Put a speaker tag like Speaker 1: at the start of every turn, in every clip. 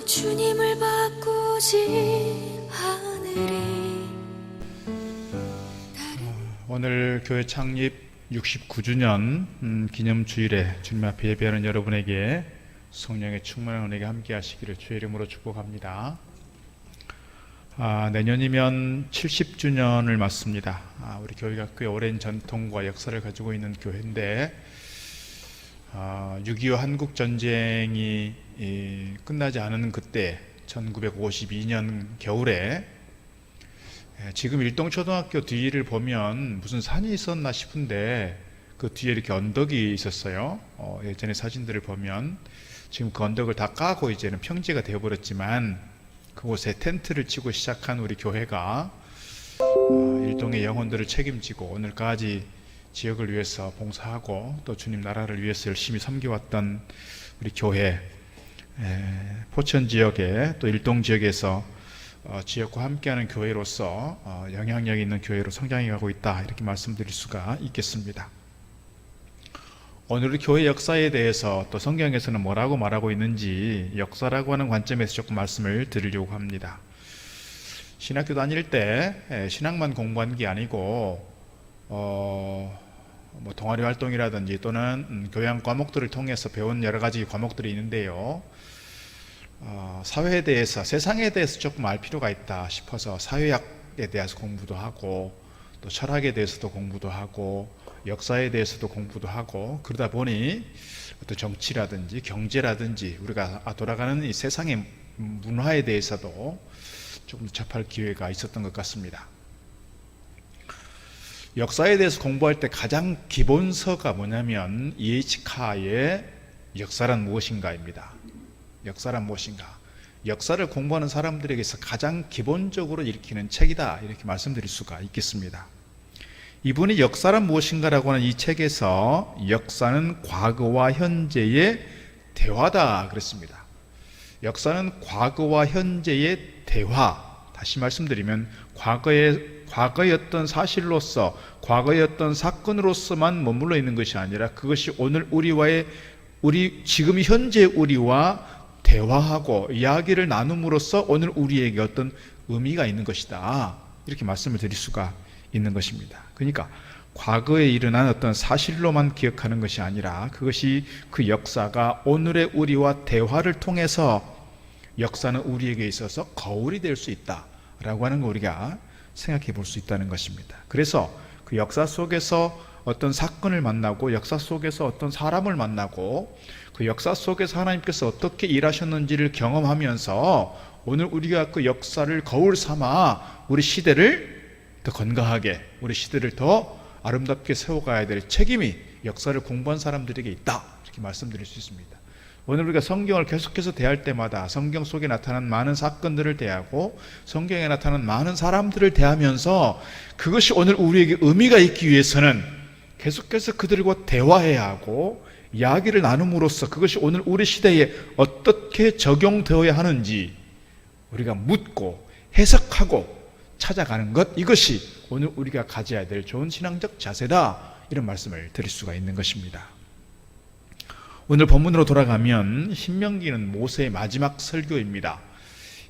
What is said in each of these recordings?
Speaker 1: 주님을 바꾸지 하늘이.
Speaker 2: 오늘 교회 창립 69주년 기념주일에 주님 앞에 예배하는 여러분에게 성령의 충만한 은혜가 함께 하시기를 주의 이름으로 축복합니다. 내년이면 70주년을 맞습니다. 우리 교회가 꽤 오랜 전통과 역사를 가지고 있는 교회인데 6.25 한국전쟁이 끝나지 않은 그때 1952년 겨울에 지금 일동초등학교 뒤를 보면 무슨 산이 있었나 싶은데 그 뒤에 이렇게 언덕이 있었어요. 예전에 사진들을 보면 지금 그 언덕을 다 까고 이제는 평지가 되어버렸지만 그곳에 텐트를 치고 시작한 우리 교회가 일동의 영혼들을 책임지고 오늘까지 지역을 위해서 봉사하고 또 주님 나라를 위해서 열심히 섬겨왔던 우리 교회, 포천 지역에 또 일동 지역에서 지역과 함께하는 교회로서 영향력 있는 교회로 성장해가고 있다, 이렇게 말씀드릴 수가 있겠습니다. 오늘 우리 교회 역사에 대해서 또 성경에서는 뭐라고 말하고 있는지 역사라고 하는 관점에서 조금 말씀을 드리려고 합니다. 신학교 다닐 때 신학만 공부한 게 아니고 동아리 활동이라든지 또는 교양 과목들을 통해서 배운 여러 가지 과목들이 있는데요. 사회에 대해서, 세상에 대해서 조금 알 필요가 있다 싶어서 사회학에 대해서 공부도 하고 또 철학에 대해서도 공부도 하고 역사에 대해서도 공부도 하고 그러다 보니 어떤 정치라든지 경제라든지 우리가 돌아가는 이 세상의 문화에 대해서도 조금 접할 기회가 있었던 것 같습니다. 역사에 대해서 공부할 때 가장 기본서가 뭐냐면 E.H. 카의 역사란 무엇인가입니다. 역사란 무엇인가? 역사를 공부하는 사람들에게서 가장 기본적으로 읽히는 책이다, 이렇게 말씀드릴 수가 있겠습니다. 이분이 역사란 무엇인가라고 하는 이 책에서 역사는 과거와 현재의 대화다 그랬습니다. 역사는 과거와 현재의 대화. 다시 말씀드리면 과거의 어떤 사실로서, 과거의 어떤 사건으로서만 머물러 있는 것이 아니라 그것이 오늘 지금 현재 우리와 대화하고 이야기를 나눔으로써 오늘 우리에게 어떤 의미가 있는 것이다, 이렇게 말씀을 드릴 수가 있는 것입니다. 그러니까 과거에 일어난 어떤 사실로만 기억하는 것이 아니라 그것이, 그 역사가 오늘의 우리와 대화를 통해서 역사는 우리에게 있어서 거울이 될 수 있다라고 하는 거 우리가 생각해 볼 수 있다는 것입니다. 그래서 그 역사 속에서 어떤 사건을 만나고 역사 속에서 어떤 사람을 만나고 그 역사 속에서 하나님께서 어떻게 일하셨는지를 경험하면서 오늘 우리가 그 역사를 거울 삼아 우리 시대를 더 건강하게, 우리 시대를 더 아름답게 세워가야 될 책임이 역사를 공부한 사람들에게 있다, 이렇게 말씀드릴 수 있습니다. 오늘 우리가 성경을 계속해서 대할 때마다 성경 속에 나타난 많은 사건들을 대하고 성경에 나타난 많은 사람들을 대하면서 그것이 오늘 우리에게 의미가 있기 위해서는 계속해서 그들과 대화해야 하고 이야기를 나눔으로써 그것이 오늘 우리 시대에 어떻게 적용되어야 하는지 우리가 묻고 해석하고 찾아가는 것, 이것이 오늘 우리가 가져야 될 좋은 신앙적 자세다, 이런 말씀을 드릴 수가 있는 것입니다. 오늘 본문으로 돌아가면 신명기는 모세의 마지막 설교입니다.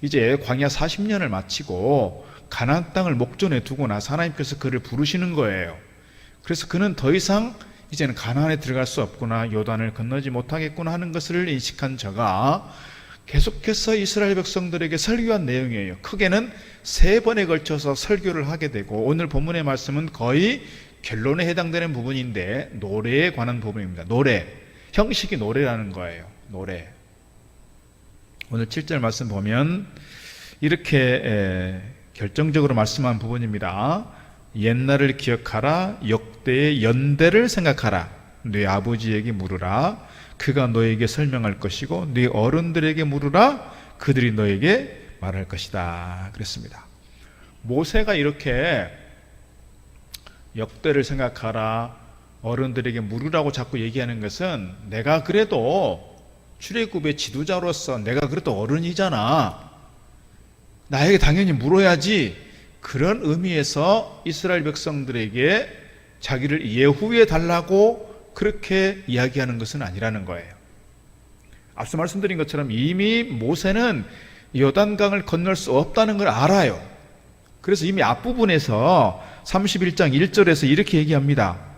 Speaker 2: 이제 광야 40년을 마치고 가나안 땅을 목전에 두고 나서 하나님께서 그를 부르시는 거예요. 그래서 그는 더 이상 이제는 가나안에 들어갈 수 없구나, 요단을 건너지 못하겠구나 하는 것을 인식한 저가 계속해서 이스라엘 백성들에게 설교한 내용이에요. 크게는 3번에 걸쳐서 설교를 하게 되고 오늘 본문의 말씀은 거의 결론에 해당되는 부분인데 노래에 관한 부분입니다. 노래, 형식이 노래라는 거예요. 노래. 오늘 7절 말씀 보면 이렇게 결정적으로 말씀한 부분입니다. 옛날을 기억하라, 역대의 연대를 생각하라, 네 아버지에게 물으라, 그가 너에게 설명할 것이고 네 어른들에게 물으라, 그들이 너에게 말할 것이다 그랬습니다. 모세가 이렇게 역대를 생각하라, 어른들에게 물으라고 자꾸 얘기하는 것은 내가 그래도 출애굽의 지도자로서 내가 그래도 어른이잖아, 나에게 당연히 물어야지, 그런 의미에서 이스라엘 백성들에게 자기를 예후해 달라고 그렇게 이야기하는 것은 아니라는 거예요. 앞서 말씀드린 것처럼 이미 모세는 요단강을 건널 수 없다는 걸 알아요. 그래서 이미 앞부분에서 31장 1절에서 이렇게 얘기합니다.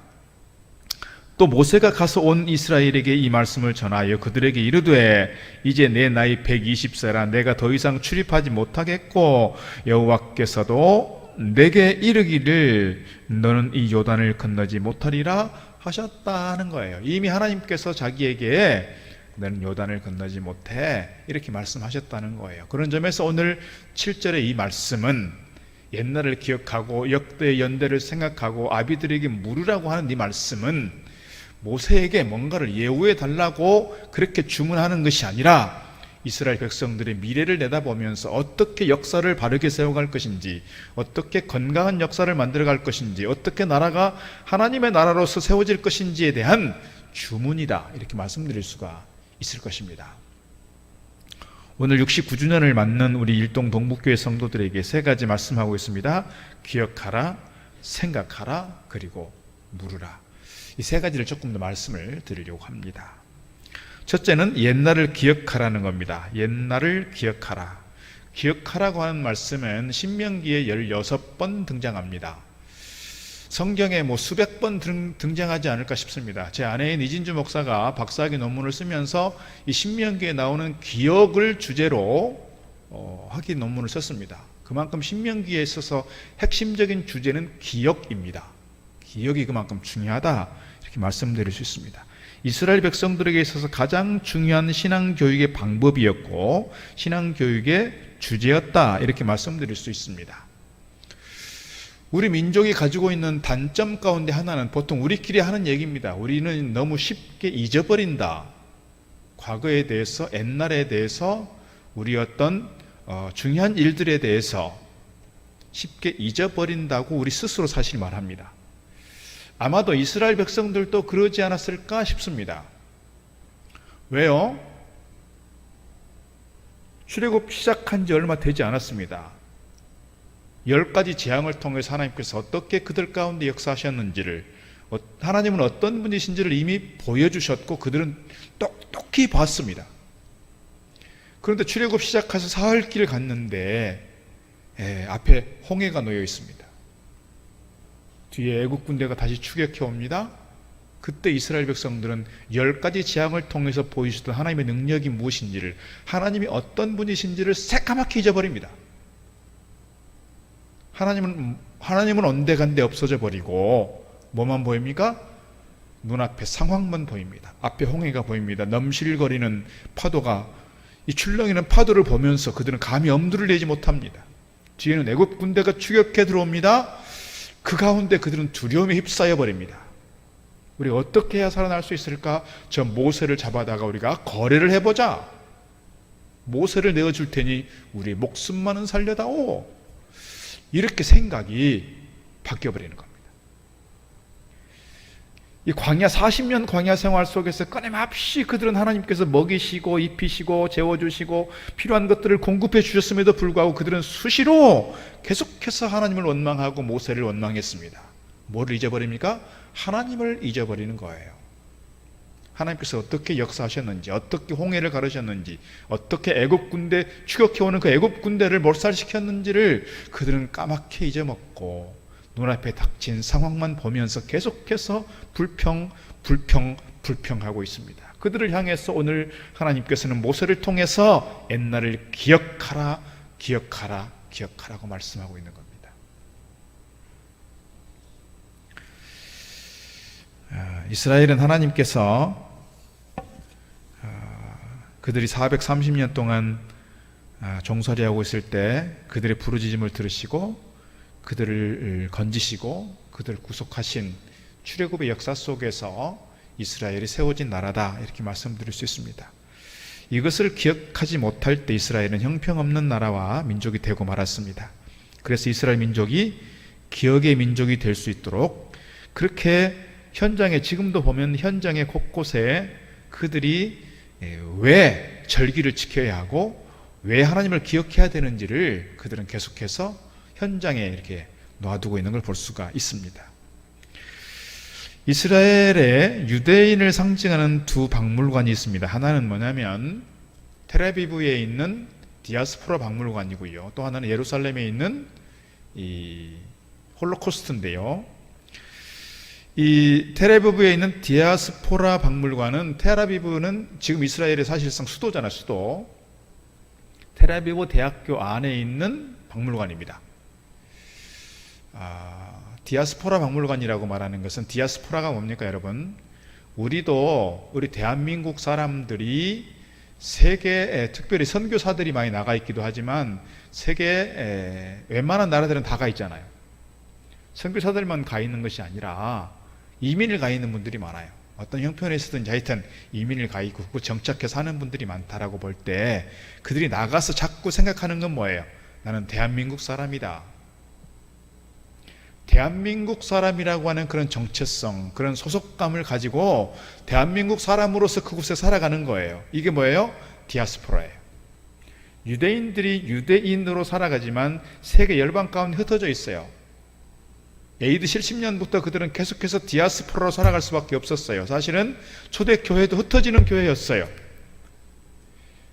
Speaker 2: 또 모세가 가서 온 이스라엘에게 이 말씀을 전하여 그들에게 이르되 이제 내 나이 120세라 내가 더 이상 출입하지 못하겠고 여호와께서도 내게 이르기를 너는 이 요단을 건너지 못하리라 하셨다는 거예요. 이미 하나님께서 자기에게 너는 요단을 건너지 못해 이렇게 말씀하셨다는 거예요. 그런 점에서 오늘 7절의 이 말씀은 옛날을 기억하고 역대 연대를 생각하고 아비들에게 물으라고 하는 이 말씀은 모세에게 뭔가를 예우해 달라고 그렇게 주문하는 것이 아니라 이스라엘 백성들의 미래를 내다보면서 어떻게 역사를 바르게 세워갈 것인지, 어떻게 건강한 역사를 만들어갈 것인지, 어떻게 나라가 하나님의 나라로서 세워질 것인지에 대한 주문이다, 이렇게 말씀드릴 수가 있을 것입니다. 오늘 69주년을 맞는 우리 일동 동북교회 성도들에게 세 가지 말씀하고 있습니다. 기억하라, 생각하라, 그리고 물으라. 이 세 가지를 조금 더 말씀을 드리려고 합니다. 첫째는 옛날을 기억하라는 겁니다. 옛날을 기억하라. 기억하라고 하는 말씀은 신명기에 16번 등장합니다. 성경에 수백 번 등장하지 않을까 싶습니다. 제 아내인 이진주 목사가 박사학위 논문을 쓰면서 이 신명기에 나오는 기억을 주제로 학위 논문을 썼습니다. 그만큼 신명기에 있어서 핵심적인 주제는 기억입니다. 기억이 그만큼 중요하다, 이렇게 말씀드릴 수 있습니다. 이스라엘 백성들에게 있어서 가장 중요한 신앙교육의 방법이었고 신앙교육의 주제였다, 이렇게 말씀드릴 수 있습니다. 우리 민족이 가지고 있는 단점 가운데 하나는 보통 우리끼리 하는 얘기입니다. 우리는 너무 쉽게 잊어버린다. 과거에 대해서, 옛날에 대해서, 우리 어떤 중요한 일들에 대해서 쉽게 잊어버린다고 우리 스스로 사실 말합니다. 아마도 이스라엘 백성들도 그러지 않았을까 싶습니다. 왜요? 출애굽 시작한 지 얼마 되지 않았습니다. 10가지 재앙을 통해서 하나님께서 어떻게 그들 가운데 역사하셨는지를, 하나님은 어떤 분이신지를 이미 보여주셨고 그들은 똑똑히 봤습니다. 그런데 출애굽 시작해서 사흘 길을 갔는데 앞에 홍해가 놓여 있습니다. 뒤에 애국 군대가 다시 추격해 옵니다. 그때 이스라엘 백성들은 10가지 재앙을 통해서 보여주셨던 하나님의 능력이 무엇인지를, 하나님이 어떤 분이신지를 새까맣게 잊어버립니다. 하나님은 온데간데 없어져 버리고 뭐만 보입니까? 눈앞에 상황만 보입니다. 앞에 홍해가 보입니다. 넘실거리는 파도가, 이 출렁이는 파도를 보면서 그들은 감히 엄두를 내지 못합니다. 뒤에는 애굽 군대가 추격해 들어옵니다. 그 가운데 그들은 두려움에 휩싸여 버립니다. 우리가 어떻게 해야 살아날 수 있을까? 저 모세를 잡아다가 우리가 거래를 해보자. 모세를 내어줄 테니 우리 목숨만은 살려다오. 이렇게 생각이 바뀌어버리는 겁니다. 이 광야 40년 광야 생활 속에서 끊임없이 그들은 하나님께서 먹이시고 입히시고 재워주시고 필요한 것들을 공급해 주셨음에도 불구하고 그들은 수시로 계속해서 하나님을 원망하고 모세를 원망했습니다. 뭐를 잊어버립니까? 하나님을 잊어버리는 거예요. 하나님께서 어떻게 역사하셨는지, 어떻게 홍해를 가르셨는지, 어떻게 애굽 군대 추격해오는 그 애굽 군대를 몰살시켰는지를 그들은 까맣게 잊어먹고 눈앞에 닥친 상황만 보면서 계속해서 불평하고 있습니다. 그들을 향해서 오늘 하나님께서는 모세를 통해서 옛날을 기억하라, 기억하라, 기억하라고 말씀하고 있는 겁니다. 이스라엘은 하나님께서 그들이 430년 동안 종살이하고 있을 때 그들의 부르짖음을 들으시고 그들을 건지시고 그들을 구속하신 출애굽의 역사 속에서 이스라엘이 세워진 나라다, 이렇게 말씀드릴 수 있습니다. 이것을 기억하지 못할 때 이스라엘은 형편없는 나라와 민족이 되고 말았습니다. 그래서 이스라엘 민족이 기억의 민족이 될 수 있도록 그렇게 현장에, 지금도 보면 현장의 곳곳에 그들이 왜 절기를 지켜야 하고 왜 하나님을 기억해야 되는지를 그들은 계속해서 현장에 이렇게 놔두고 있는 걸 볼 수가 있습니다. 이스라엘에 유대인을 상징하는 두 박물관이 있습니다. 하나는 뭐냐면 텔아비브에 있는 디아스포라 박물관이고요. 또 하나는 예루살렘에 있는 이 홀로코스트인데요. 이 텔아비브에 있는 디아스포라 박물관은, 텔아비브는 지금 이스라엘의 사실상 수도잖아요. 수도. 텔아비브 대학교 안에 있는 박물관입니다. 디아스포라 박물관이라고 말하는 것은, 디아스포라가 뭡니까 여러분? 우리 대한민국 사람들이 세계에, 특별히 선교사들이 많이 나가 있기도 하지만 세계 웬만한 나라들은 다 가 있잖아요. 선교사들만 가 있는 것이 아니라 이민을 가 있는 분들이 많아요. 어떤 형편에서든지 하여튼 이민을 가 있고 정착해 사는 분들이 많다라고 볼 때, 그들이 나가서 자꾸 생각하는 건 뭐예요? 나는 대한민국 사람이다. 대한민국 사람이라고 하는 그런 정체성, 그런 소속감을 가지고 대한민국 사람으로서 그곳에 살아가는 거예요. 이게 뭐예요? 디아스포라예요. 유대인들이 유대인으로 살아가지만 세계 열방 가운데 흩어져 있어요. AD 70년부터 그들은 계속해서 디아스포라로 살아갈 수밖에 없었어요. 사실은 초대교회도 흩어지는 교회였어요.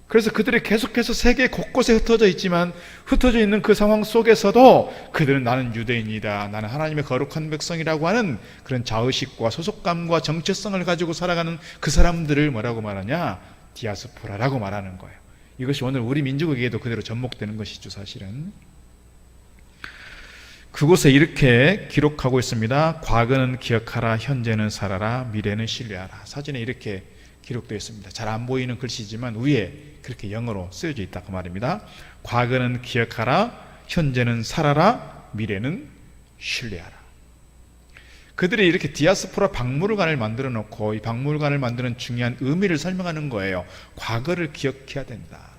Speaker 2: 그래서 그들이 계속해서 세계 곳곳에 흩어져 있지만, 흩어져 있는 그 상황 속에서도 그들은 나는 유대인이다, 나는 하나님의 거룩한 백성이라고 하는 그런 자의식과 소속감과 정체성을 가지고 살아가는 그 사람들을 뭐라고 말하냐? 디아스포라라고 말하는 거예요. 이것이 오늘 우리 민족에게도 그대로 접목되는 것이죠. 사실은 그곳에 이렇게 기록하고 있습니다. 과거는 기억하라, 현재는 살아라, 미래는 신뢰하라. 사진에 이렇게 기록되어 있습니다. 잘 안 보이는 글씨지만 위에 그렇게 영어로 쓰여져 있다고 말입니다. 과거는 기억하라, 현재는 살아라, 미래는 신뢰하라. 그들이 이렇게 디아스포라 박물관을 만들어 놓고 이 박물관을 만드는 중요한 의미를 설명하는 거예요. 과거를 기억해야 된다.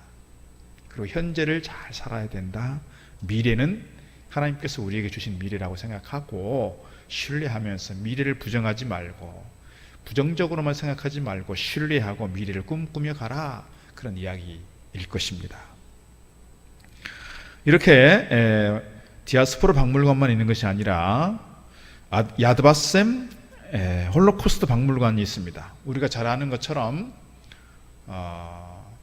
Speaker 2: 그리고 현재를 잘 살아야 된다. 미래는 하나님께서 우리에게 주신 미래라고 생각하고 신뢰하면서 미래를 부정하지 말고, 부정적으로만 생각하지 말고 신뢰하고 미래를 꿈꾸며 가라. 그런 이야기일 것입니다. 이렇게 디아스포라 박물관만 있는 것이 아니라 야드바셈 홀로코스트 박물관이 있습니다. 우리가 잘 아는 것처럼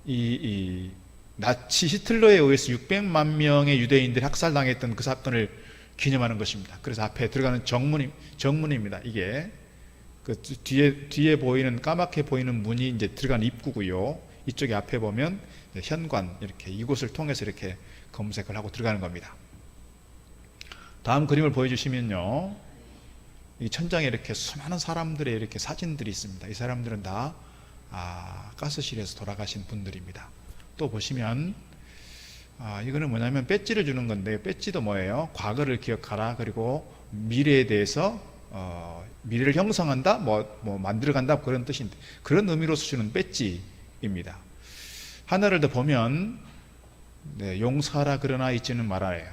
Speaker 2: 이 나치 히틀러에 의해서 600만 명의 유대인들이 학살당했던 그 사건을 기념하는 것입니다. 그래서 앞에 들어가는 정문입니다. 이게 그 뒤에 보이는 까맣게 보이는 문이 이제 들어가는 입구고요. 이쪽에 앞에 보면 현관, 이렇게 이곳을 통해서 이렇게 검색을 하고 들어가는 겁니다. 다음 그림을 보여주시면요, 이 천장에 이렇게 수많은 사람들의 이렇게 사진들이 있습니다. 이 사람들은 다 가스실에서 돌아가신 분들입니다. 또 보시면 이거는 뭐냐면 배지를 주는 건데, 배지도 뭐예요? 과거를 기억하라, 그리고 미래에 대해서 미래를 형성한다, 뭐 만들어간다, 그런 뜻인데, 그런 의미로서 주는 배지입니다. 하나를 더 보면 용서하라 그러나 잊지는 말아요.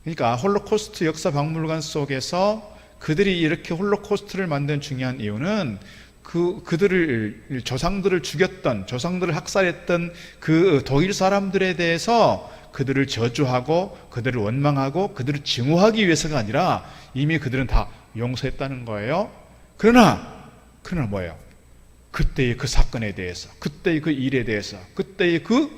Speaker 2: 그러니까 홀로코스트 역사 박물관 속에서 그들이 이렇게 홀로코스트를 만든 중요한 이유는 그들을 조상들을 죽였던, 조상들을 학살했던 그 독일 사람들에 대해서 그들을 저주하고 그들을 원망하고 그들을 증오하기 위해서가 아니라 이미 그들은 다 용서했다는 거예요. 그러나 뭐예요? 그때의 그 사건에 대해서, 그때의 그 일에 대해서, 그때의 그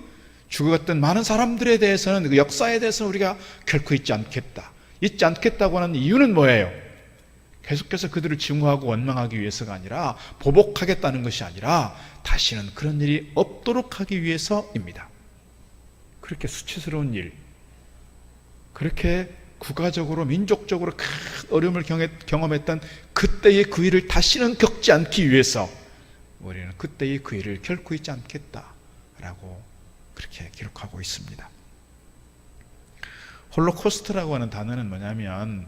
Speaker 2: 죽었던 많은 사람들에 대해서는, 그 역사에 대해서는 우리가 결코 잊지 않겠다. 잊지 않겠다고 하는 이유는 뭐예요? 계속해서 그들을 증오하고 원망하기 위해서가 아니라, 보복하겠다는 것이 아니라 다시는 그런 일이 없도록 하기 위해서입니다. 그렇게 수치스러운 일, 그렇게 국가적으로 민족적으로 큰 어려움을 경험했던 그때의 그 일을 다시는 겪지 않기 위해서 우리는 그때의 그 일을 결코 잊지 않겠다라고 그렇게 기록하고 있습니다. 홀로코스트라고 하는 단어는 뭐냐면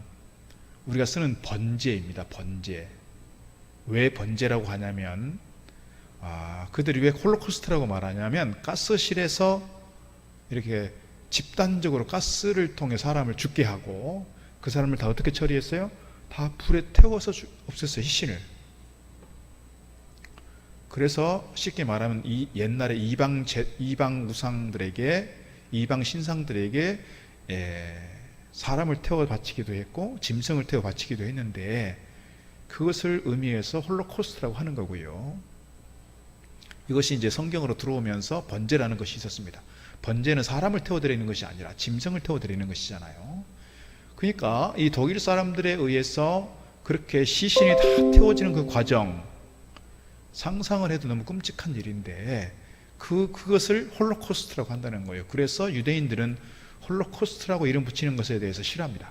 Speaker 2: 우리가 쓰는 번제입니다. 번제. 왜 번제라고 하냐면 그들이 왜 홀로코스트라고 말하냐면, 가스실에서 이렇게 집단적으로 가스를 통해 사람을 죽게 하고 그 사람을 다 어떻게 처리했어요? 다 불에 태워서 없앴어요. 시신을. 그래서 쉽게 말하면 옛날에 이방 우상들에게, 이방 신상들에게 사람을 태워 바치기도 했고 짐승을 태워 바치기도 했는데, 그것을 의미해서 홀로코스트라고 하는 거고요. 이것이 이제 성경으로 들어오면서 번제라는 것이 있었습니다. 번제는 사람을 태워드리는 것이 아니라 짐승을 태워드리는 것이잖아요. 그러니까 이 독일 사람들에 의해서 그렇게 시신이 다 태워지는 그 과정, 상상을 해도 너무 끔찍한 일인데 그것을 홀로코스트라고 한다는 거예요. 그래서 유대인들은 홀로코스트라고 이름 붙이는 것에 대해서 싫어합니다.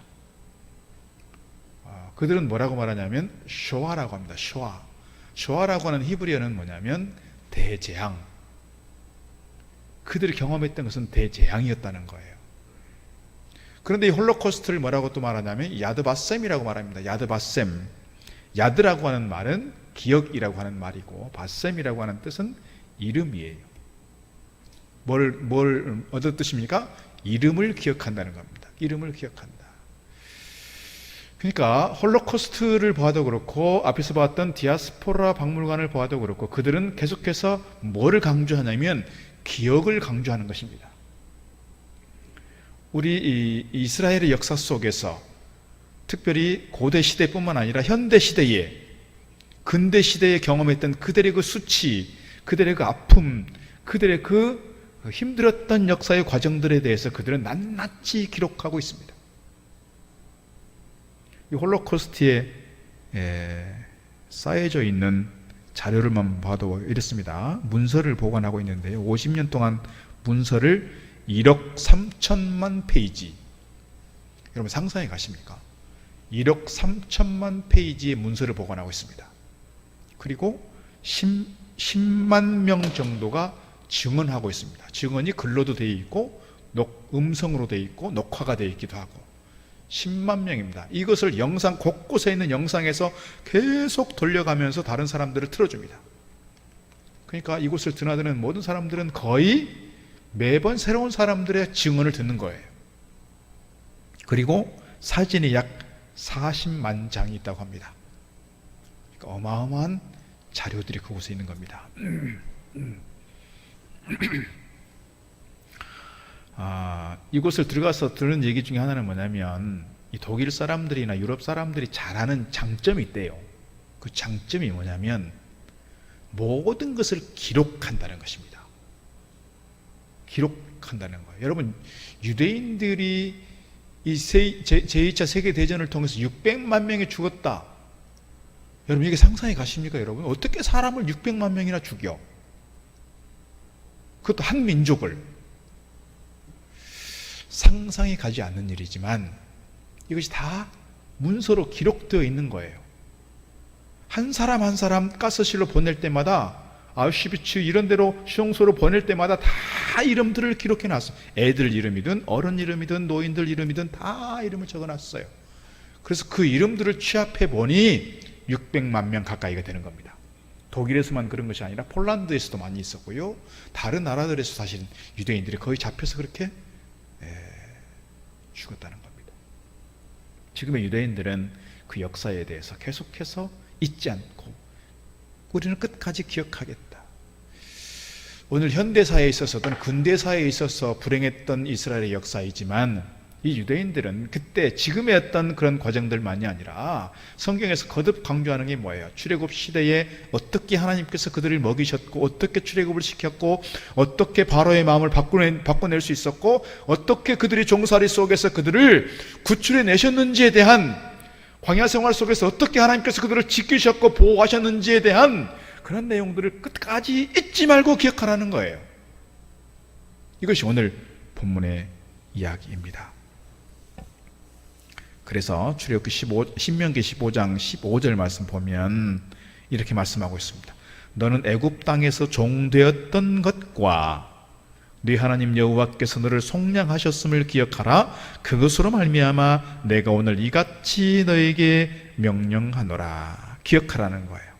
Speaker 2: 그들은 뭐라고 말하냐면 쇼아라고 합니다. 쇼아라고 하는 히브리어는 뭐냐면 대재앙. 그들이 경험했던 것은 대재앙이었다는 거예요. 그런데 이 홀로코스트를 뭐라고 또 말하냐면 야드바셈이라고 말합니다. 야드바셈. 야드라고 하는 말은 기억이라고 하는 말이고 바셈이라고 하는 뜻은 이름이에요. 뭘 어떤 뜻입니까? 이름을 기억한다는 겁니다. 이름을 기억한다. 그러니까 홀로코스트를 보아도 그렇고 앞에서 봤던 디아스포라 박물관을 보아도 그렇고 그들은 계속해서 뭐를 강조하냐면 기억을 강조하는 것입니다. 우리 이스라엘의 역사 속에서 특별히 고대 시대뿐만 아니라 현대 시대에 근대 시대에 경험했던 그들의 그 수치, 그들의 그 아픔, 그들의 그 힘들었던 역사의 과정들에 대해서 그들은 낱낱이 기록하고 있습니다. 이 홀로코스트에 쌓여져 있는 자료를만 봐도 이렇습니다. 문서를 보관하고 있는데요. 50년 동안 문서를 1억 3천만 페이지. 여러분 상상해 가십니까? 1억 3천만 페이지의 문서를 보관하고 있습니다. 그리고 10만 명 정도가 증언하고 있습니다. 증언이 글로도 되어 있고 음성으로 되어 있고 녹화가 되어 있기도 하고 10만 명입니다. 이것을 영상 곳곳에 있는 영상에서 계속 돌려가면서 다른 사람들을 틀어줍니다. 그러니까 이곳을 드나드는 모든 사람들은 거의 매번 새로운 사람들의 증언을 듣는 거예요. 그리고 사진이 약 40만 장이 있다고 합니다. 그러니까 어마어마한 자료들이 그곳에 있는 겁니다. 이곳을 들어가서 들은 얘기 중에 하나는 뭐냐면 이 독일 사람들이나 유럽 사람들이 잘하는 장점이 있대요. 그 장점이 뭐냐면 모든 것을 기록한다는 것입니다. 기록한다는 거예요. 여러분 유대인들이 이 제2차 세계대전을 통해서 600만 명이 죽었다. 여러분 이게 상상이 가십니까? 여러분 어떻게 사람을 600만 명이나 죽여? 그것도 한 민족을. 상상이 가지 않는 일이지만 이것이 다 문서로 기록되어 있는 거예요. 한 사람 한 사람 가스실로 보낼 때마다 아우슈비츠 이런 데로 수용소로 보낼 때마다 다 이름들을 기록해 놨어요. 애들 이름이든 어른 이름이든 노인들 이름이든 다 이름을 적어 놨어요. 그래서 그 이름들을 취합해 보니 600만 명 가까이가 되는 겁니다. 독일에서만 그런 것이 아니라 폴란드에서도 많이 있었고요. 다른 나라들에서 사실 유대인들이 거의 잡혀서 그렇게 죽었다는 겁니다. 지금의 유대인들은 그 역사에 대해서 계속해서 잊지 않고 우리는 끝까지 기억하겠다. 오늘 현대사에 있어서 또는 근대사에 있어서 불행했던 이스라엘의 역사이지만 이 유대인들은 그때 지금의 어떤 그런 과정들만이 아니라 성경에서 거듭 강조하는 게 뭐예요? 출애굽 시대에 어떻게 하나님께서 그들을 먹이셨고 어떻게 출애굽을 시켰고 어떻게 바로의 마음을 바꿔낼 수 있었고 어떻게 그들이 종살이 속에서 그들을 구출해 내셨는지에 대한 광야 생활 속에서 어떻게 하나님께서 그들을 지키셨고 보호하셨는지에 대한 그런 내용들을 끝까지 잊지 말고 기억하라는 거예요. 이것이 오늘 본문의 이야기입니다. 그래서 출애굽기 신명기 15장 15절 말씀 보면 이렇게 말씀하고 있습니다. 너는 애굽 땅에서 종되었던 것과 네 하나님 여호와께서 너를 속량하셨음을 기억하라. 그것으로 말미암아 내가 오늘 이같이 너에게 명령하노라. 기억하라는 거예요.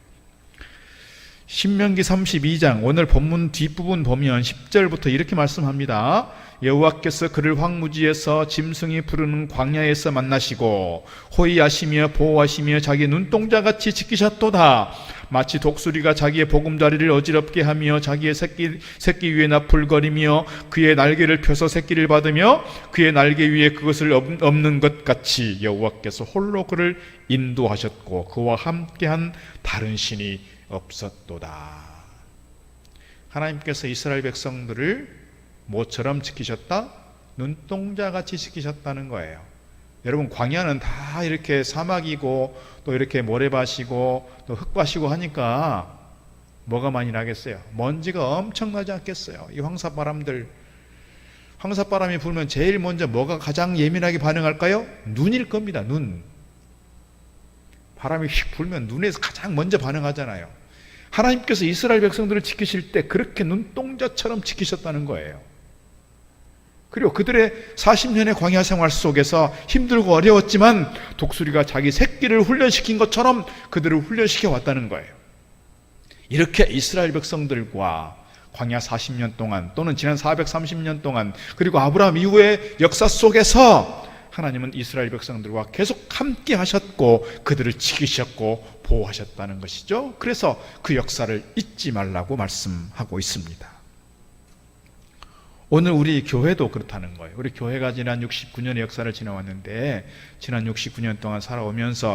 Speaker 2: 신명기 32장 오늘 본문 뒷부분 보면 10절부터 이렇게 말씀합니다. 여호와께서 그를 황무지에서 짐승이 부르는 광야에서 만나시고 호위하시며 보호하시며 자기 눈동자같이 지키셨도다. 마치 독수리가 자기의 보금자리를 어지럽게 하며 자기의 새끼 위에 나풀거리며 그의 날개를 펴서 새끼를 받으며 그의 날개 위에 그것을 엎는 것 같이 여호와께서 홀로 그를 인도하셨고 그와 함께한 다른 신이 없었도다. 하나님께서 이스라엘 백성들을 모처럼 지키셨다? 눈동자같이 지키셨다는 거예요. 여러분, 광야는 다 이렇게 사막이고 또 이렇게 모래밭이고 또 흙밭이고 하니까 뭐가 많이 나겠어요? 먼지가 엄청나지 않겠어요? 이 황사바람이 불면 제일 먼저 뭐가 가장 예민하게 반응할까요? 눈일 겁니다. 눈. 바람이 휙 불면 눈에서 가장 먼저 반응하잖아요. 하나님께서 이스라엘 백성들을 지키실 때 그렇게 눈동자처럼 지키셨다는 거예요. 그리고 그들의 40년의 광야 생활 속에서 힘들고 어려웠지만 독수리가 자기 새끼를 훈련시킨 것처럼 그들을 훈련시켜 왔다는 거예요. 이렇게 이스라엘 백성들과 광야 40년 동안 또는 지난 430년 동안 그리고 아브라함 이후의 역사 속에서 하나님은 이스라엘 백성들과 계속 함께 하셨고 그들을 지키셨고 보호하셨다는 것이죠. 그래서 그 역사를 잊지 말라고 말씀하고 있습니다. 오늘 우리 교회도 그렇다는 거예요. 우리 교회가 지난 69년의 역사를 지나왔는데 지난 69년 동안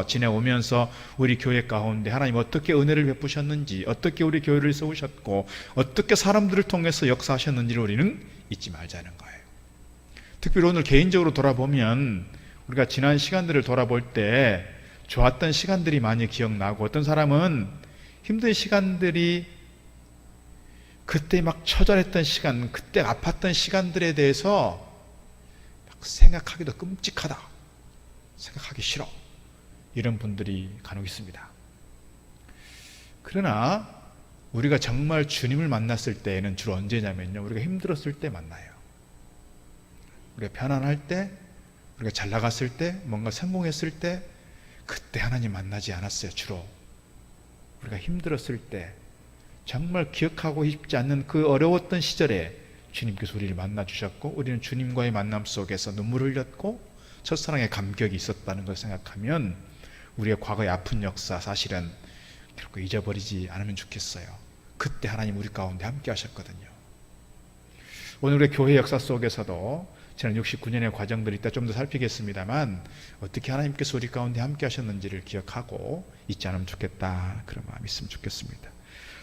Speaker 2: 지내오면서 우리 교회 가운데 하나님 어떻게 은혜를 베푸셨는지, 어떻게 우리 교회를 세우셨고 어떻게 사람들을 통해서 역사하셨는지를 우리는 잊지 말자는 거예요. 특별히 오늘 개인적으로 돌아보면 우리가 지난 시간들을 돌아볼 때 좋았던 시간들이 많이 기억나고, 어떤 사람은 힘든 시간들이 그때 막 처절했던 시간, 그때 아팠던 시간들에 대해서 막 생각하기도 끔찍하다, 생각하기 싫어, 이런 분들이 간혹 있습니다. 그러나 우리가 정말 주님을 만났을 때에는 주로 언제냐면요, 우리가 힘들었을 때 만나요. 우리가 편안할 때, 우리가 잘 나갔을 때, 뭔가 성공했을 때, 그때 하나님 만나지 않았어요. 주로 우리가 힘들었을 때, 정말 기억하고 싶지 않는 그 어려웠던 시절에 주님께서 우리를 만나주셨고 우리는 주님과의 만남 속에서 눈물을 흘렸고 첫사랑의 감격이 있었다는 걸 생각하면 우리의 과거의 아픈 역사 사실은 결코 잊어버리지 않으면 좋겠어요. 그때 하나님 우리 가운데 함께 하셨거든요. 오늘 우리 교회 역사 속에서도 지난 69년의 과정들이 있다 좀 더 살피겠습니다만 어떻게 하나님께서 우리 가운데 함께 하셨는지를 기억하고 잊지 않으면 좋겠다, 그런 마음이 있으면 좋겠습니다.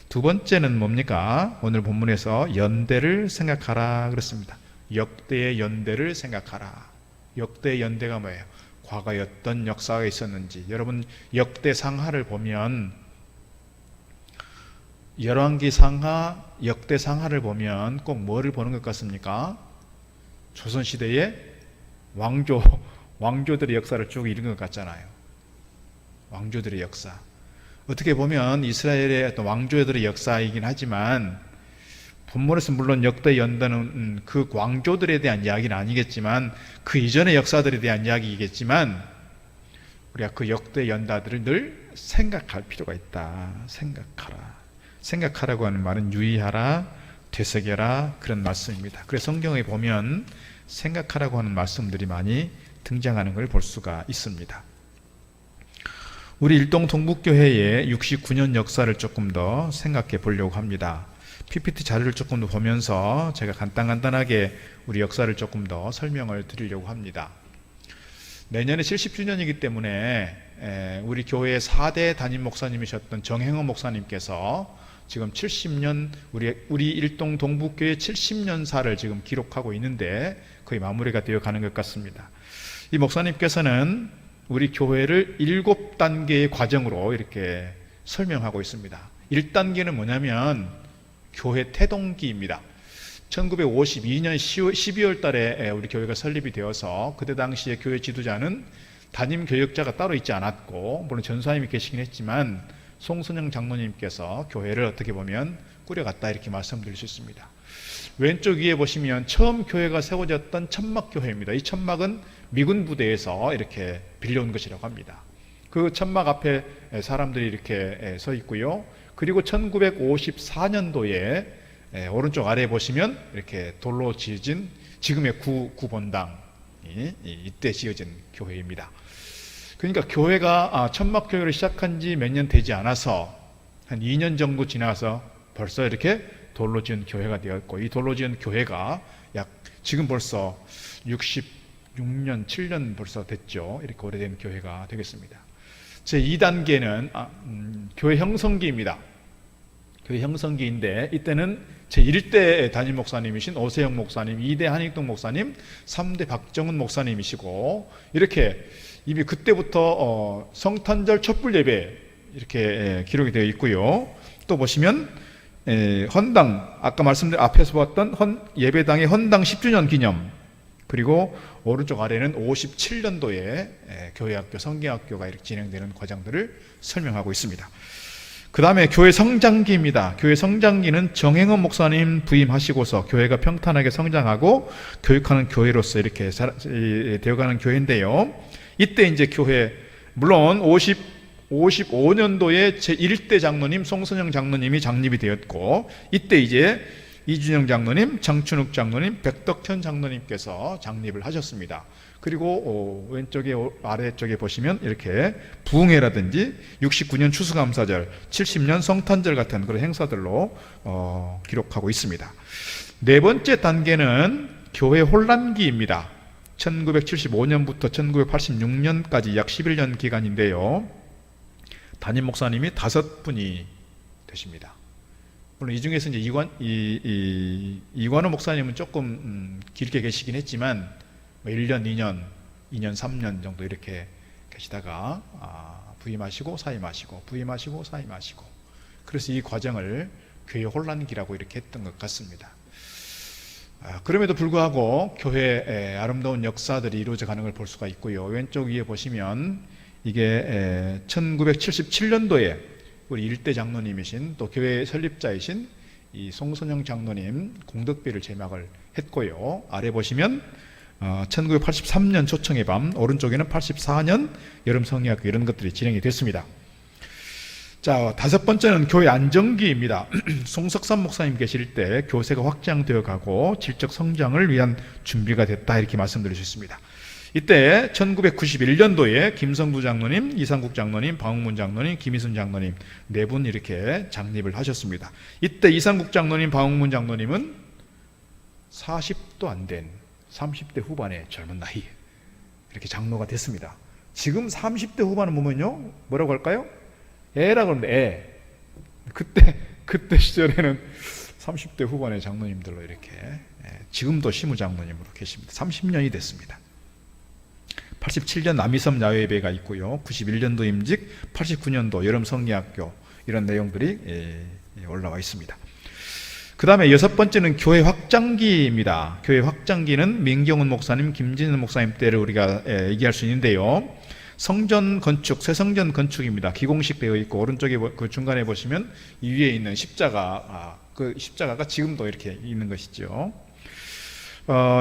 Speaker 2: 두 번째는 뭡니까? 오늘 본문에서 연대를 생각하라 그랬습니다. 역대의 연대를 생각하라. 역대의 연대가 뭐예요? 과거에 어떤 역사가 있었는지. 여러분, 역대상하를 보면, 열왕기상하, 역대상하를 보면 꼭 뭐를 보는 것 같습니까? 조선시대의 왕조들의 역사를 쭉 읽은 것 같잖아요. 왕조들의 역사. 어떻게 보면 이스라엘의 어떤 왕조들의 역사이긴 하지만 본문에서 물론 역대 연대는 그 왕조들에 대한 이야기는 아니겠지만 그 이전의 역사들에 대한 이야기이겠지만 우리가 그 역대 연다들을 늘 생각할 필요가 있다. 생각하라고 하는 말은 유의하라, 되새겨라, 그런 말씀입니다. 그래서 성경에 보면 생각하라고 하는 말씀들이 많이 등장하는 걸 볼 수가 있습니다. 우리 일동 동북교회의 69년 역사를 조금 더 생각해 보려고 합니다. PPT 자료를 조금 더 보면서 제가 간단하게 우리 역사를 조금 더 설명을 드리려고 합니다. 내년에 70주년이기 때문에 우리 교회의 4대 담임 목사님이셨던 정행호 목사님께서 지금 70년 우리 일동 동북교회 70년사를 지금 기록하고 있는데 거의 마무리가 되어 가는 것 같습니다. 이 목사님께서는 우리 교회를 7단계의 과정으로 이렇게 설명하고 있습니다. 1단계는 뭐냐면 교회 태동기입니다. 1952년 12월 달에 우리 교회가 설립이 되어서 그때 당시에 교회 지도자는 담임 교역자가 따로 있지 않았고, 물론 전사님이 계시긴 했지만 송선영 장로님께서 교회를 어떻게 보면 꾸려갔다, 이렇게 말씀드릴 수 있습니다. 왼쪽 위에 보시면 처음 교회가 세워졌던 천막교회입니다. 이 천막은 미군 부대에서 이렇게 빌려온 것이라고 합니다. 그 천막 앞에 사람들이 이렇게 서 있고요. 그리고 1954년도에 오른쪽 아래에 보시면 이렇게 돌로 지어진 지금의 구본당이 이때 지어진 교회입니다. 그러니까 교회가 천막교회를 시작한 지 몇 년 되지 않아서 한 2년 정도 지나서 벌써 이렇게 돌로 지은 교회가 되었고, 이 돌로 지은 교회가 약 지금 벌써 66년, 7년 벌써 됐죠. 이렇게 오래된 교회가 되겠습니다. 제2단계는 교회 형성기입니다. 교회 형성기인데 이때는 제1대 담임 목사님이신 오세영 목사님, 2대 한익동 목사님, 3대 박정은 목사님이시고, 이렇게 이미 그때부터 성탄절 촛불 예배 이렇게 기록이 되어 있고요. 또 보시면 헌당, 아까 말씀드린 앞에서 봤던 예배당의 헌당 10주년 기념, 그리고 오른쪽 아래는 57년도에 교회학교, 성경학교가 이렇게 진행되는 과정들을 설명하고 있습니다. 그 다음에 교회 성장기입니다. 교회 성장기는 정행원 목사님 부임하시고서 교회가 평탄하게 성장하고 교육하는 교회로서 이렇게 되어가는 교회인데요. 이때 이제 교회, 물론 55년도에 제1대 장로님 송선영 장로님이 장립이 되었고, 이때 이제 이준영 장로님, 장춘욱 장로님, 백덕현 장로님께서 장립을 하셨습니다. 그리고 왼쪽에 아래쪽에 보시면 이렇게 부흥회라든지 69년 추수감사절, 70년 성탄절 같은 그런 행사들로 기록하고 있습니다. 네 번째 단계는 교회 혼란기입니다. 1975년부터 1986년까지 약 11년 기간인데요. 담임 목사님이 5분이 되십니다. 물론 이 중에서 이제 이관호 목사님은 조금 길게 계시긴 했지만 1년, 2년, 3년 정도 이렇게 계시다가 부임하시고 사임하시고 부임하시고 사임하시고, 그래서 이 과정을 교회 혼란기라고 이렇게 했던 것 같습니다. 그럼에도 불구하고 교회의 아름다운 역사들이 이루어져 가는 걸 볼 수가 있고요. 왼쪽 위에 보시면 이게 1977년도에 우리 1대 장로님이신 또 교회 설립자이신 이 송선영 장로님 공덕비를 제막을 했고요. 아래 보시면 1983년 초청의 밤, 오른쪽에는 84년 여름 성리학교, 이런 것들이 진행이 됐습니다. 자, 5번째는 교회 안정기입니다. 송석삼 목사님 계실 때 교세가 확장되어 가고 질적 성장을 위한 준비가 됐다, 이렇게 말씀드릴 수 있습니다. 이때 1991년도에 김성두 장로님, 이상국 장로님, 방웅문 장로님, 김희순 장로님 4분 이렇게 장립을 하셨습니다. 이때 이상국 장로님, 방웅문 장로님은 40도 안 된 30대 후반의 젊은 나이에 이렇게 장로가 됐습니다. 지금 30대 후반은 보면요, 뭐라고 할까요? 애라고 하는데 애. 그때 시절에는 30대 후반의 장로님들로 이렇게, 지금도 시무 장로님으로 계십니다. 30년이 됐습니다. 87년 남이섬 야외예배가 있고요. 91년도 임직, 89년도 여름 성리학교, 이런 내용들이 올라와 있습니다. 그 다음에 6번째는 교회 확장기입니다. 교회 확장기는 민경훈 목사님, 김진은 목사님 때를 우리가 얘기할 수 있는데요. 성전 건축, 새 성전 건축입니다. 기공식 되어 있고, 오른쪽에 그 중간에 보시면 이 위에 있는 십자가, 그 십자가가 지금도 이렇게 있는 것이죠.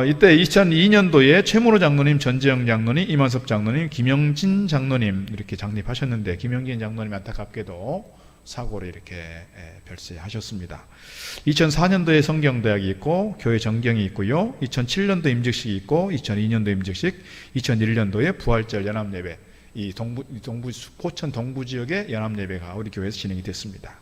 Speaker 2: 이때 2002년도에 최문호 장로님, 전재영 장로님, 이만섭 장로님, 김영진 장로님 이렇게 장립하셨는데, 김영진 장로님 안타깝게도 사고로 이렇게 별세하셨습니다. 2004년도에 성경대학이 있고 교회 정경이 있고요. 2007년도 임직식이 있고 2002년도 임직식, 2001년도에 부활절 연합예배, 이 포천 동부 지역의 연합예배가 우리 교회에서 진행이 됐습니다.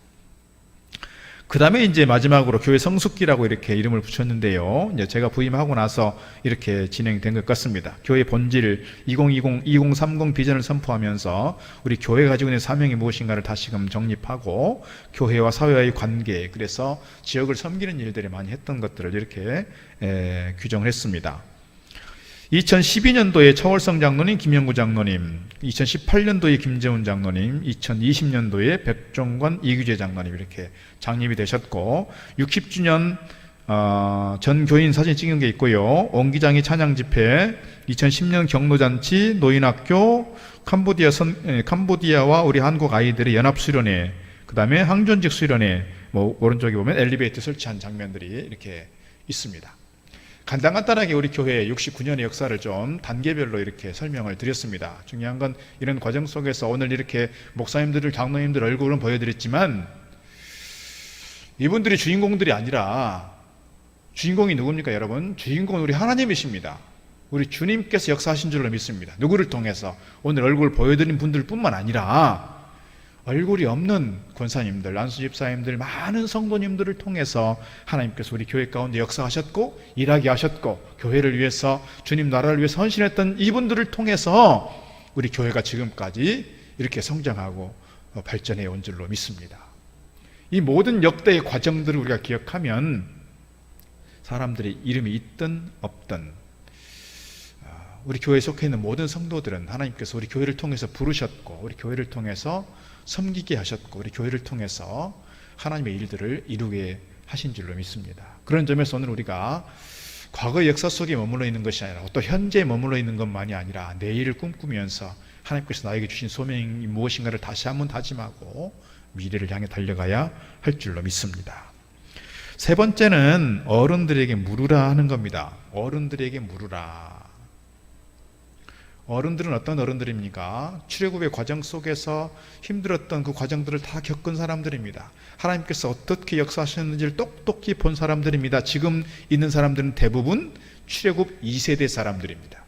Speaker 2: 그 다음에 이제 마지막으로 교회 성숙기라고 이렇게 이름을 붙였는데요. 이제 제가 부임하고 나서 이렇게 진행된 것 같습니다. 교회 본질 2030 비전을 선포하면서 우리 교회가 가지고 있는 사명이 무엇인가를 다시금 정립하고, 교회와 사회와의 관계, 그래서 지역을 섬기는 일들을 많이 했던 것들을 이렇게 규정을 했습니다. 2012년도에 차월성 장로님, 김영구 장로님, 2018년도에 김재훈 장로님, 2020년도에 백종관, 이규재 장로님 이렇게 장립이 되셨고, 60주년 전 교인 사진 찍은 게 있고요. 옹기장이 찬양 집회, 2010년 경로잔치, 노인학교, 캄보디아와 우리 한국 아이들의 연합 수련회, 그 다음에 항존직 수련회, 오른쪽에 보면 엘리베이터 설치한 장면들이 이렇게 있습니다. 간단하게 우리 교회의 69년의 역사를 좀 단계별로 이렇게 설명을 드렸습니다. 중요한 건 이런 과정 속에서 오늘 이렇게 목사님들, 장로님들 얼굴은 보여드렸지만 이분들이 주인공들이 아니라 주인공이 누굽니까 여러분? 주인공은 우리 하나님이십니다. 우리 주님께서 역사하신 줄로 믿습니다. 누구를 통해서? 오늘 얼굴 보여드린 분들뿐만 아니라 얼굴이 없는 권사님들, 안수집사님들, 많은 성도님들을 통해서 하나님께서 우리 교회 가운데 역사하셨고 일하게 하셨고 교회를 위해서 주님 나라를 위해서 헌신했던 이분들을 통해서 우리 교회가 지금까지 이렇게 성장하고 발전해 온 줄로 믿습니다. 이 모든 역대의 과정들을 우리가 기억하면 사람들이 이름이 있든 없든 우리 교회에 속해 있는 모든 성도들은 하나님께서 우리 교회를 통해서 부르셨고 우리 교회를 통해서 섬기게 하셨고 우리 교회를 통해서 하나님의 일들을 이루게 하신 줄로 믿습니다. 그런 점에서 오늘 우리가 과거의 역사 속에 머물러 있는 것이 아니라 또 현재에 머물러 있는 것만이 아니라 내일을 꿈꾸면서 하나님께서 나에게 주신 소명이 무엇인가를 다시 한번 다짐하고 미래를 향해 달려가야 할 줄로 믿습니다. 세 번째는 어른들에게 물으라 하는 겁니다. 어른들에게 물으라. 어른들은 어떤 어른들입니까? 출애굽의 과정 속에서 힘들었던 그 과정들을 다 겪은 사람들입니다. 하나님께서 어떻게 역사하셨는지를 똑똑히 본 사람들입니다. 지금 있는 사람들은 대부분 출애굽 2세대 사람들입니다.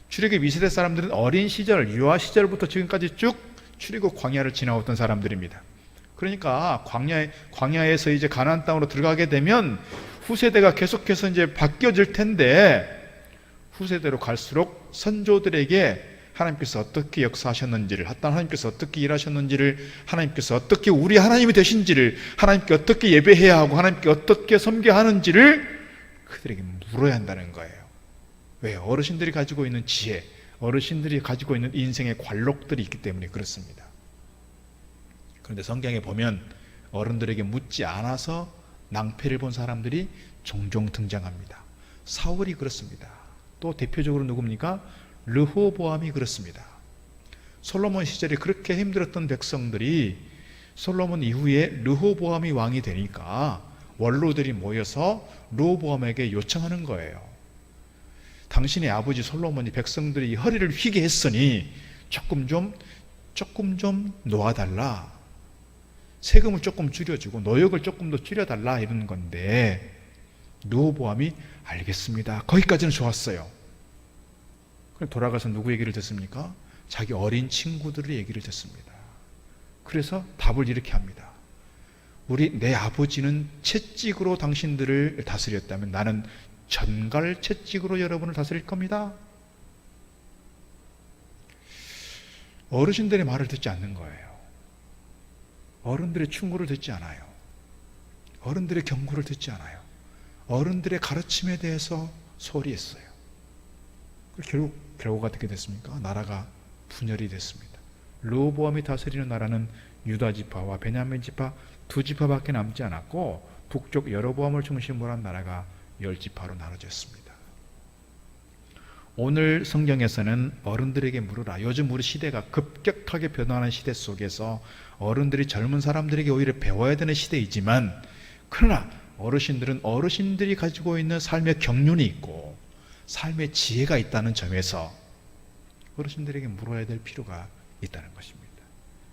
Speaker 2: 출애굽 2세대 사람들은 어린 시절, 유아 시절부터 지금까지 쭉 출애굽 광야를 지나왔던 사람들입니다. 그러니까 광야에서 이제 가나안 땅으로 들어가게 되면 후세대가 계속해서 이제 바뀌어질 텐데 후세대로 갈수록 선조들에게 하나님께서 어떻게 역사하셨는지를, 하나님께서 어떻게 일하셨는지를, 하나님께서 어떻게 우리 하나님이 되신지를, 하나님께 어떻게 예배해야 하고 하나님께 어떻게 섬겨야 하는지를 그들에게 물어야 한다는 거예요. 왜? 어르신들이 가지고 있는 지혜, 어르신들이 가지고 있는 인생의 관록들이 있기 때문에 그렇습니다. 그런데 성경에 보면 어른들에게 묻지 않아서 낭패를 본 사람들이 종종 등장합니다. 사울이 그렇습니다. 또 대표적으로 누굽니까? 르호보암이 그렇습니다. 솔로몬 시절에 그렇게 힘들었던 백성들이 솔로몬 이후에 르호보암이 왕이 되니까 원로들이 모여서 르호보암에게 요청하는 거예요. 당신의 아버지 솔로몬이 백성들이 허리를 휘게 했으니 조금 좀 놓아달라. 세금을 조금 줄여주고 노역을 조금 더 줄여달라 이러는 건데 르호보암이 알겠습니다. 거기까지는 좋았어요. 그럼 돌아가서 누구 얘기를 듣습니까? 자기 어린 친구들의 얘기를 듣습니다. 그래서 답을 이렇게 합니다. 내 아버지는 채찍으로 당신들을 다스렸다면 나는 전갈 채찍으로 여러분을 다스릴 겁니다. 어르신들의 말을 듣지 않는 거예요. 어른들의 충고를 듣지 않아요. 어른들의 경고를 듣지 않아요. 어른들의 가르침에 대해서 소홀히 했어요. 결국 결과가 어떻게 됐습니까? 나라가 분열이 됐습니다. 르호보암이 다스리는 나라는 유다 지파와 베냐민 지파 두 지파밖에 남지 않았고 북쪽 여로보암을 중심으로 한 나라가 10지파로 나눠졌습니다. 오늘 성경에서는 어른들에게 물으라. 요즘 우리 시대가 급격하게 변화하는 시대 속에서 어른들이 젊은 사람들에게 오히려 배워야 되는 시대이지만 그러나 어르신들은 어르신들이 가지고 있는 삶의 경륜이 있고 삶의 지혜가 있다는 점에서 어르신들에게 물어야 될 필요가 있다는 것입니다.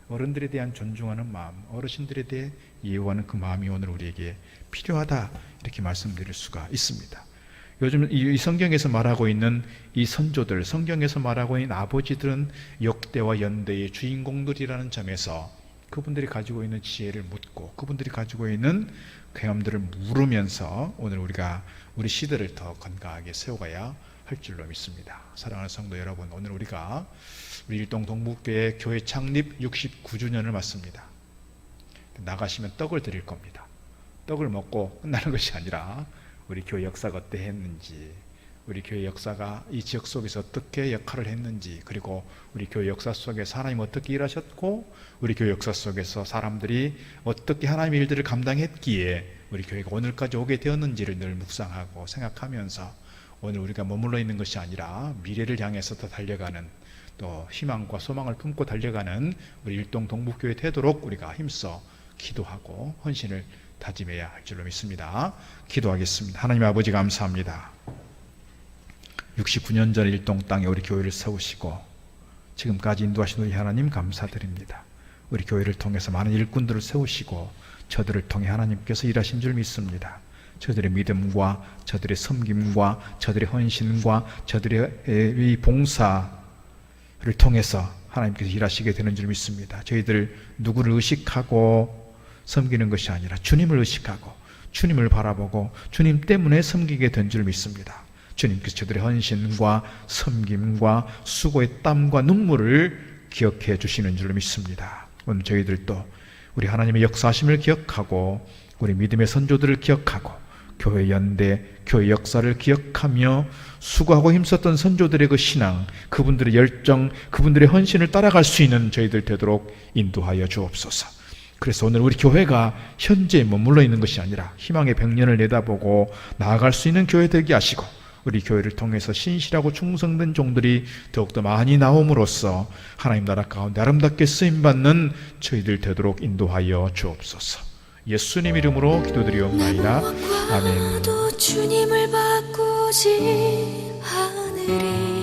Speaker 2: 어른들에 대한 존중하는 마음, 어르신들에 대해 예우하는 그 마음이 오늘 우리에게 필요하다 이렇게 말씀드릴 수가 있습니다. 요즘 이 성경에서 말하고 있는 이 선조들, 성경에서 말하고 있는 아버지들은 역대와 연대의 주인공들이라는 점에서 그분들이 가지고 있는 지혜를 묻고 그분들이 가지고 있는 경험들을 물으면서 오늘 우리가 우리 시대를 더 건강하게 세워가야 할 줄로 믿습니다. 사랑하는 성도 여러분, 오늘 우리가 우리 일동 동북교회 교회 창립 69주년을 맞습니다. 나가시면 떡을 드릴 겁니다. 떡을 먹고 끝나는 것이 아니라 우리 교회 역사가 어떻게 했는지, 우리 교회 역사가 이 지역 속에서 어떻게 역할을 했는지, 그리고 우리 교회 역사 속에서 하나님 어떻게 일하셨고 우리 교회 역사 속에서 사람들이 어떻게 하나님의 일들을 감당했기에 우리 교회가 오늘까지 오게 되었는지를 늘 묵상하고 생각하면서 오늘 우리가 머물러 있는 것이 아니라 미래를 향해서 더 달려가는, 또 희망과 소망을 품고 달려가는 우리 일동 동북교회 되도록 우리가 힘써 기도하고 헌신을 다짐해야 할 줄로 믿습니다. 기도하겠습니다. 하나님 아버지 감사합니다. 69년 전 일동 땅에 우리 교회를 세우시고 지금까지 인도하신 우리 하나님 감사드립니다. 우리 교회를 통해서 많은 일꾼들을 세우시고 저들을 통해 하나님께서 일하신 줄 믿습니다. 저들의 믿음과 저들의 섬김과 저들의 헌신과 저들의 이 봉사를 통해서 하나님께서 일하시게 되는 줄 믿습니다. 저희들 누구를 의식하고 섬기는 것이 아니라 주님을 의식하고 주님을 바라보고 주님 때문에 섬기게 된 줄 믿습니다. 주님께서 저들의 헌신과 섬김과 수고의 땀과 눈물을 기억해 주시는 줄 믿습니다. 오늘 저희들도 우리 하나님의 역사하심을 기억하고 우리 믿음의 선조들을 기억하고 교회 연대, 교회 역사를 기억하며 수고하고 힘썼던 선조들의 그 신앙, 그분들의 열정, 그분들의 헌신을 따라갈 수 있는 저희들 되도록 인도하여 주옵소서. 그래서 오늘 우리 교회가 현재에 머물러 있는 것이 아니라 희망의 백년을 내다보고 나아갈 수 있는 교회 되게 하시고 우리 교회를 통해서 신실하고 충성된 종들이 더욱더 많이 나옴으로써 하나님 나라 가운데 아름답게 쓰임받는 저희들 되도록 인도하여 주옵소서. 예수님 이름으로 기도드리옵나이다. 아멘.
Speaker 1: 주님을 바꾸지 않으리.